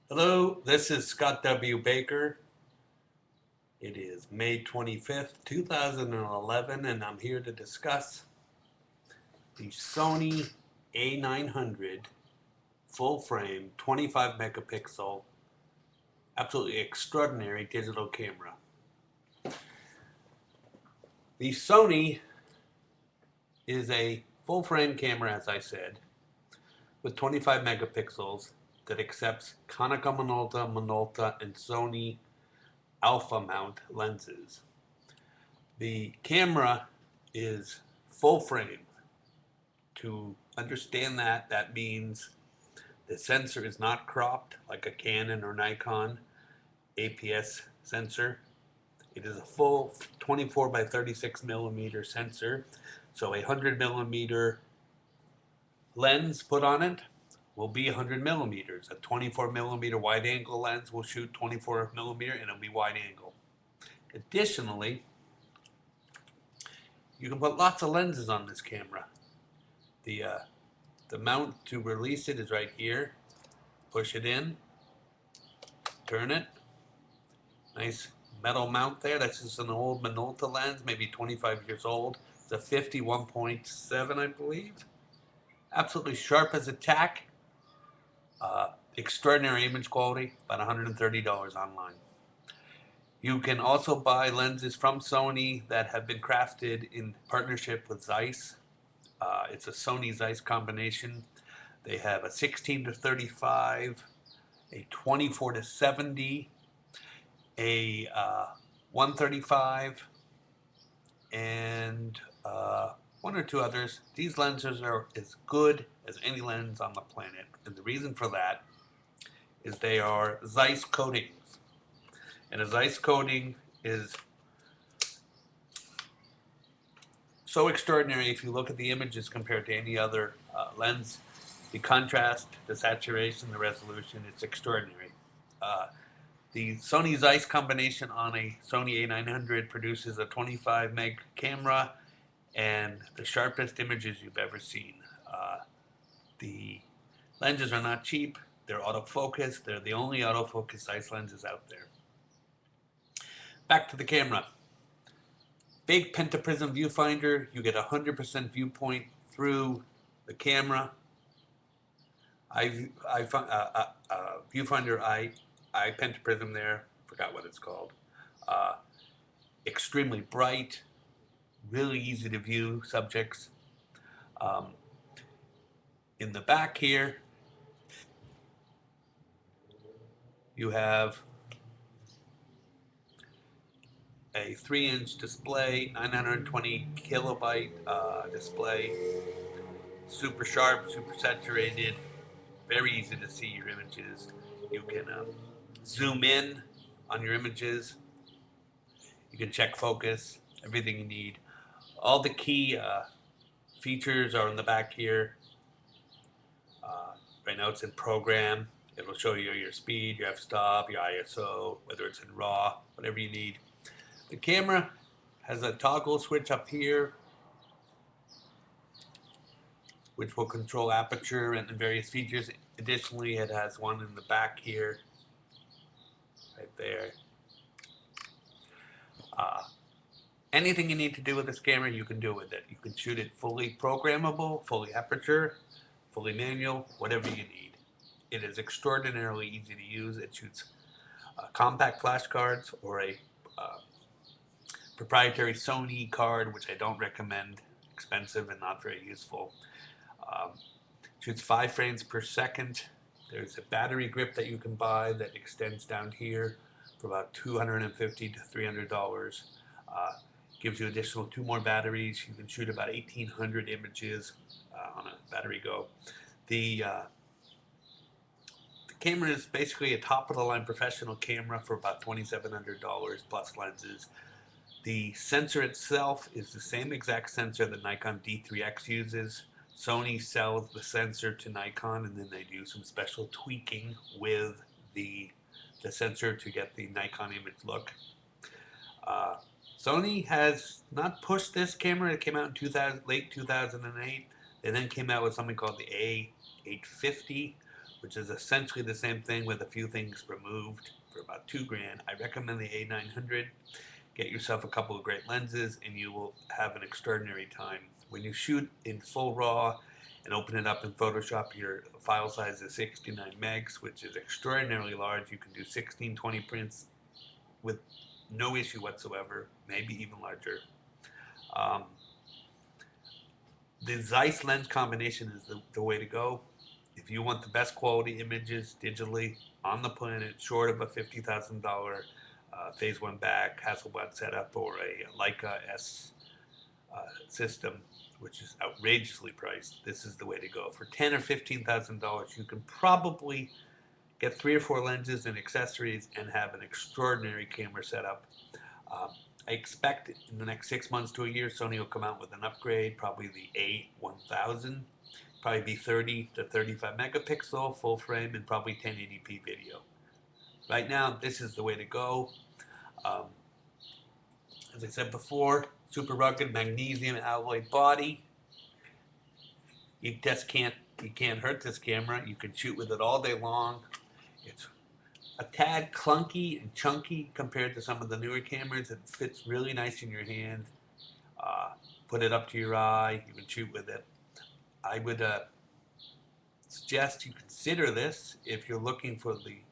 Hello, this is Scott W. Baker. It is May 25th, 2011, and I'm here to discuss the Sony A900 full frame 25 megapixel absolutely extraordinary digital camera. The Sony is a full frame camera, as I said, with 25 megapixels that accepts Konica Minolta, and Sony alpha mount lenses. The camera is full frame. To understand that, that means the sensor is not cropped like a Canon or Nikon APS sensor. It is a full 24 by 36 millimeter sensor. So a 100 millimeter lens put on it will be 100 millimeters. A 24 millimeter wide angle lens will shoot 24 millimeter and it'll be wide angle. Additionally, you can put lots of lenses on this camera. The mount to release it is right here. Push it in, turn it. Nice metal mount there. That's just an old Minolta lens, maybe 25 years old. It's a 51.7, I believe. Absolutely sharp as a tack. Extraordinary image quality, about $130 online. You can also buy lenses from Sony that have been crafted in partnership with Zeiss. It's a Sony Zeiss combination. They have a 16 to 35, a 24 to 70, a 135, and one or two others. These lenses are as good as any lens on the planet. And the reason for that is they are Zeiss coatings. And a Zeiss coating is so extraordinary if you look at the images compared to any other lens. The contrast, the saturation, the resolution, it's extraordinary. The Sony Zeiss combination on a Sony A900 produces a 25 meg camera and the sharpest images you've ever seen. The lenses are not cheap. They're autofocus. They're the only autofocus Zeiss lenses out there. Back to the camera. Big pentaprism viewfinder. You get 100% viewpoint through the camera. Viewfinder eye pentaprism there. Forgot what it's called. Extremely bright. Really easy to view subjects. In the back here, you have a 3-inch display, 920 kilobyte display, super sharp, super saturated, very easy to see your images. You can zoom in on your images. You can check focus, everything you need. All the key features are in the back here. Right now it's in program. It will show you your speed, your f-stop, your ISO, whether it's in RAW, whatever you need. The camera has a toggle switch up here, which will control aperture and various features. Additionally, it has one in the back here, right there. Anything you need to do with this camera, you can do with it. You can shoot it fully programmable, fully aperture, fully manual, whatever you need. It is extraordinarily easy to use. It shoots compact flash cards or a proprietary Sony card, which I don't recommend, expensive and not very useful. Shoots 5 frames per second. There's a battery grip that you can buy that extends down here for about $250 to $300. Gives you additional 2 more batteries. You can shoot about 1,800 images on a battery go. The camera is basically a top-of-the-line professional camera for about $2,700 plus lenses. The sensor itself is the same exact sensor that Nikon D3X uses. Sony sells the sensor to Nikon, and then they do some special tweaking with the sensor to get the Nikon image look. Sony has not pushed this camera. It came out in late 2008. They then came out with something called the A850, which is essentially the same thing with a few things removed, for about $2 grand. I recommend the A900. Get yourself a couple of great lenses and you will have an extraordinary time. When you shoot in full RAW and open it up in Photoshop, your file size is 69 megs, which is extraordinarily large. You can do 1620 prints with no issue whatsoever, maybe even larger. The Zeiss lens combination is the way to go. If you want the best quality images digitally on the planet, short of a $50,000 Phase 1 back, Hasselblad setup, or a Leica S system, which is outrageously priced, this is the way to go. For $10,000 or $15,000, you can probably get 3 or 4 lenses and accessories and have an extraordinary camera setup. I expect in the next 6 months to a year, Sony will come out with an upgrade, probably the A1000. Probably be 30 to 35 megapixel, full frame, and probably 1080p video. Right now, this is the way to go. As I said before, super rugged magnesium alloy body. You can't hurt this camera. You can shoot with it all day long. It's a tad clunky and chunky compared to some of the newer cameras. It fits really nice in your hand. Put it up to your eye. You can shoot with it. I would suggest you consider this if you're looking for the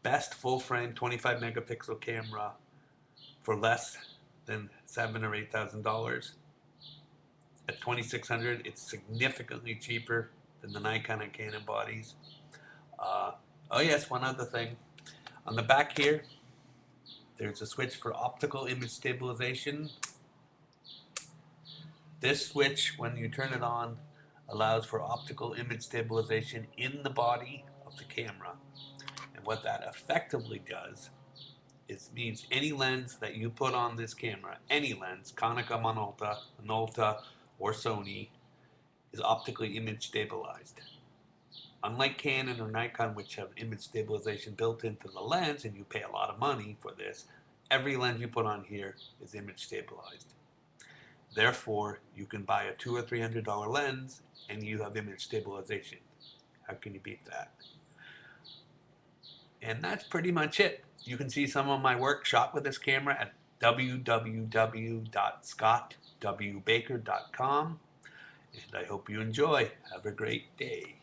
best full frame 25 megapixel camera for less than $7,000 or $8,000. At $2,600, it's significantly cheaper than the Nikon and Canon bodies. Oh yes, one other thing. On the back here, there's a switch for optical image stabilization. This switch, when you turn it on, allows for optical image stabilization in the body of the camera. And what that effectively does is means any lens that you put on this camera, any lens, Konica, Minolta, or Sony, is optically image stabilized. Unlike Canon or Nikon, which have image stabilization built into the lens, and you pay a lot of money for this, every lens you put on here is image stabilized. Therefore, you can buy a $200 or $300 lens and you have image stabilization. How can you beat that? And that's pretty much it. You can see some of my work shot with this camera at www.scottwbaker.com. And I hope you enjoy. Have a great day.